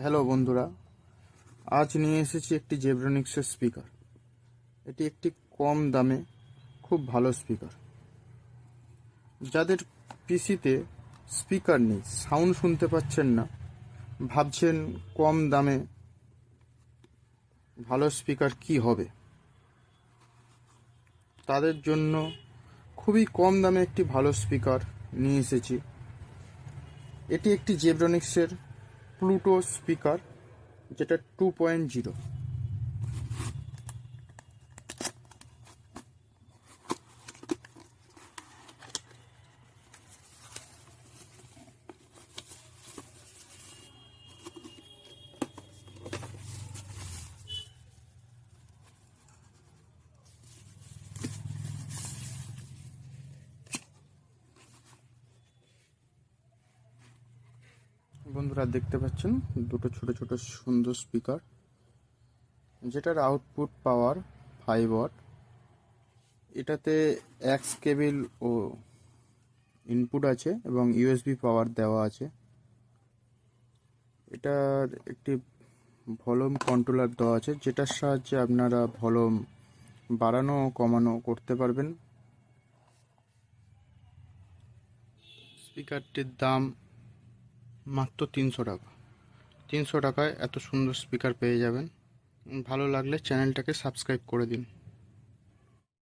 Hello বন্ধুরা, আজ নিয়ে এসেছি একটি জেব্রনিক্সের স্পিকার। এটি একটি কম দামে খুব ভালো স্পিকার। যাদের পিসিতে স্পিকার নেই, সাউন্ড শুনতে পাচ্ছেন না, ভাবছেন কম দামে ভালো স্পিকার কি হবে, তাদের জন্য খুবই কম দামে একটি ভালো স্পিকার নিয়ে এসেছি। এটি একটি জেব্রনিক্সের প্লুটো স্পিকার, যেটা 2.0। বন্ধুরা দেখতে পাচ্ছেন দুটো ছোট ছোট সুন্দর স্পিকার, যেটার আউটপুট পাওয়ার 5 ওয়াট। এটাতে এক্স কেবিল ও ইনপুট আছে এবং ইউএসবি পাওয়ার দেওয়া আছে। এটার একটি ভলিউম কন্ট্রোলার দেওয়া আছে, যেটার সাহায্যে আপনারা ভলিউম বাড়ানো ও কমানো করতে পারবেন। স্পিকারটির দাম মাত্র 300 টাকা। 300 টাকায় এত সুন্দর স্পিকার পেয়ে যাবেন। ভালো লাগলে চ্যানেলটাকে সাবস্ক্রাইব করে দিন।